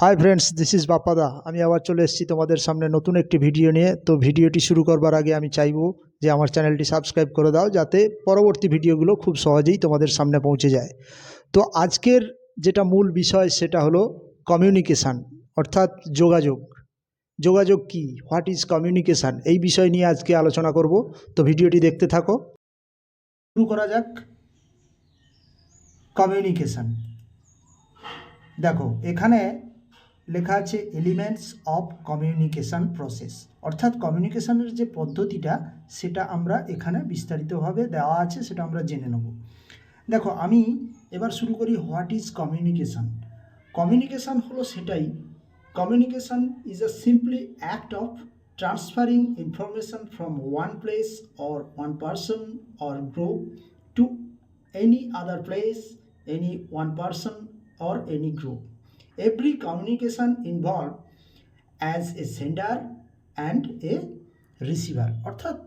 High friends, this is Bappada. আমি আবার চলে এসেছি তোমাদের সামনে নতুন একটি ভিডিও নিয়ে। তো ভিডিওটি শুরু করবার আগে আমি চাইবো যে আমার চ্যানেলটি সাবস্ক্রাইব করে দাও, যাতে পরবর্তী ভিডিওগুলো খুব সহজেই তোমাদের সামনে পৌঁছে যায়। তো আজকের যেটা মূল বিষয় সেটা হলো কমিউনিকেশান, অর্থাৎ যোগাযোগ। যোগাযোগ কি, হোয়াট ইজ কমিউনিকেশান, এই বিষয় নিয়ে আজকে আলোচনা করব। তো ভিডিওটি দেখতে থাকো। শুরু করা যাক। কমিউনিকেশান, দেখো এখানে লেখা আছে এলিমেন্টস অফ কমিউনিকেশান প্রসেস, অর্থাৎ কমিউনিকেশানের যে পদ্ধতিটা সেটা আমরা এখানে বিস্তারিতভাবে দেওয়া আছে, সেটা আমরা জেনে নেব। দেখো আমি এবার শুরু করি। What is communication? কমিউনিকেশান হলো সেটাই, communication is a simply act of transferring information from one place or one person or group to any other place, any one person or any group. Every communication involve as a sender and a receiver. অর্থাৎ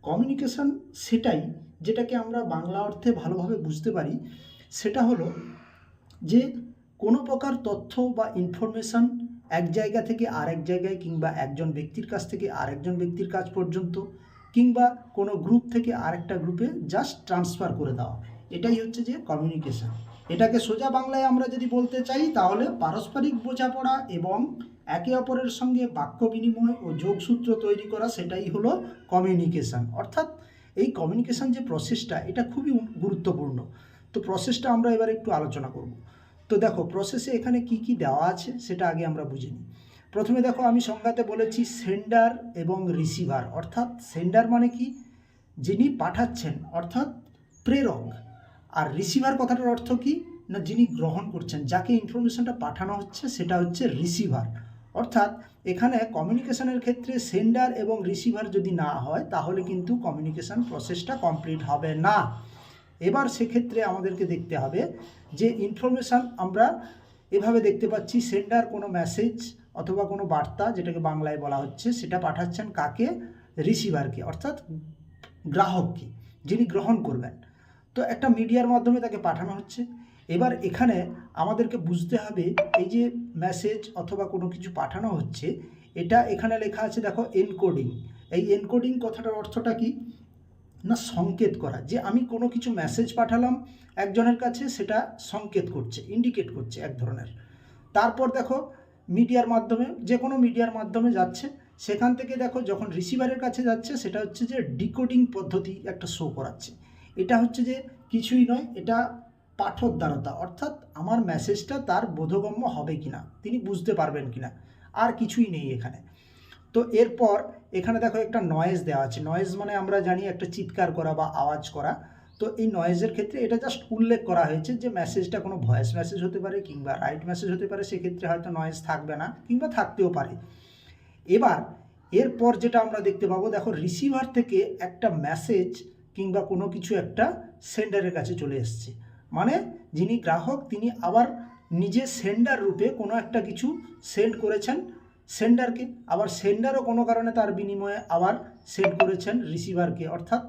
communication সেটাই যেটাকে আমরা বাংলা অর্থে ভালোভাবে বুঝতে পারি। সেটা হলো যে কোনো প্রকার তথ্য বা ইনফরমেশান এক জায়গা থেকে আরেক জায়গায়, কিংবা একজন ব্যক্তির কাছ থেকে আরেকজন ব্যক্তির কাছ পর্যন্ত, কিংবা কোনো গ্রুপ থেকে আরেকটা গ্রুপে জাস্ট ট্রান্সফার করে দেওয়া, এটাই হচ্ছে যে কমিউনিকেশান। এটাকে সোজা বাংলায় আমরা যদি বলতে চাই তাহলে পারস্পরিক বোঝাপড়া এবং একে অপরের সঙ্গে বাক্য বিনিময় ও যোগসূত্র তৈরি করা, সেটাই হলো কমিউনিকেশান। অর্থাৎ এই কমিউনিকেশান যে প্রসেসটা, এটা খুবই গুরুত্বপূর্ণ। তো প্রসেসটা আমরা এবার একটু আলোচনা করব। তো দেখো প্রসেসে এখানে কি কি দেওয়া আছে সেটা আগে আমরা বুঝে নিই। প্রথমে দেখো আমি সংজ্ঞাতে বলেছি সেন্ডার এবং রিসিভার। অর্থাৎ সেন্ডার মানে কি, যিনি পাঠাচ্ছেন অর্থাৎ প্রেরক। আর রিসিভার কথাটার অর্থ কি না, যিনি গ্রহণ করছেন, যাকে ইনফরমেশনটা পাঠানো হচ্ছে সেটা হচ্ছে রিসিভার। অর্থাৎ এখানে কমিউনিকেশনের ক্ষেত্রে সেন্ডার এবং রিসিভার যদি না হয় তাহলে কিন্তু কমিউনিকেশন প্রসেসটা কমপ্লিট হবে না। এবার সেক্ষেত্রে আমাদেরকে দেখতে হবে যে ইনফরমেশান আমরা এভাবে দেখতে পাচ্ছি, সেন্ডার কোনো মেসেজ অথবা কোনো বার্তা, যেটাকে বাংলায় বলা হচ্ছে, সেটা পাঠাচ্ছেন কাকে, রিসিভারকে, অর্থাৎ গ্রাহককে, যিনি গ্রহণ করবেন। তো একটা মিডিয়ার মাধ্যমে তাকে পাঠানো হচ্ছে। এবার এখানে আমাদেরকে বুঝতে হবে এই যে মেসেজ অথবা কোনো কিছু পাঠানো হচ্ছে, এটা এখানে লেখা আছে দেখো এনকোডিং। এই এনকোডিং কথাটার অর্থটা কি না, সংকেত করা। যে আমি কোনো কিছু মেসেজ পাঠালাম একজনের কাছে, সেটা সংকেত করছে, ইন্ডিকেট করছে এক ধরনের। তারপর দেখো মিডিয়ার মাধ্যমে, যে কোনো মিডিয়ার মাধ্যমে যাচ্ছে, সেখান থেকে দেখো যখন রিসিভারের কাছে যাচ্ছে সেটা হচ্ছে যে ডিকোডিং পদ্ধতি একটা শো করাচ্ছে। এটা হচ্ছে যে কিছুই নয়, এটা পাঠোদ্দারতা, অর্থাৎ আমার মেসেজটা তার বোধগম্য হবে কিনা, তিনি বুঝতে পারবেন কিনা, আর কিছুই নেই এখানে। তো এরপর এখানে দেখো একটা নয়েজ দেওয়া আছে। নয়েজ মানে আমরা জানি একটা চিৎকার করা বা আওয়াজ করা। তো এই নয়েজের ক্ষেত্রে এটা জাস্ট উল্লেখ করা হয়েছে যে মেসেজটা কোনো ভয়েস মেসেজ হতে পারে কিংবা রাইট মেসেজ হতে পারে, সেক্ষেত্রে হয়তো নয়েজ থাকবে না কিংবা থাকতেও পারে। এবার এরপর যেটা আমরা দেখতে পাবো, দেখো রিসিভার থেকে একটা মেসেজ কিংবা কোনো কিছু একটা সেন্ডারের কাছে চলে এসছে, মানে যিনি গ্রাহক তিনি আবার নিজে সেন্ডার রূপে কোনো একটা কিছু সেন্ড করেছেন সেন্ডারকে, আবার সেন্ডারও কোনো কারণে তার বিনিময়ে আবার সেন্ড করেছেন রিসিভারকে, অর্থাৎ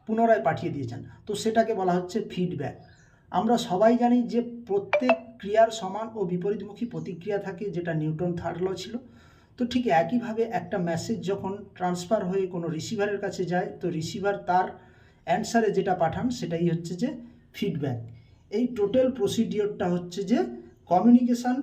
পুনরায় পাঠিয়ে দিয়েছেন। তো সেটাকে বলা হচ্ছে ফিডব্যাক। আমরা সবাই জানি যে প্রত্যেক ক্রিয়ার সমান ও বিপরীতমুখী প্রতিক্রিয়া থাকে, যেটা নিউটন থার্ড ল ছিল। তো ঠিক একইভাবে একটা মেসেজ যখন ট্রান্সফার হয়ে কোনো রিসিভারের কাছে যায়, তো রিসিভার তার অ্যান্সারে যেটা পাঠান সেটাই হচ্ছে যে ফিডব্যাক। এই টোটাল প্রসিডিওরটা হচ্ছে যে কমিউনিকেশান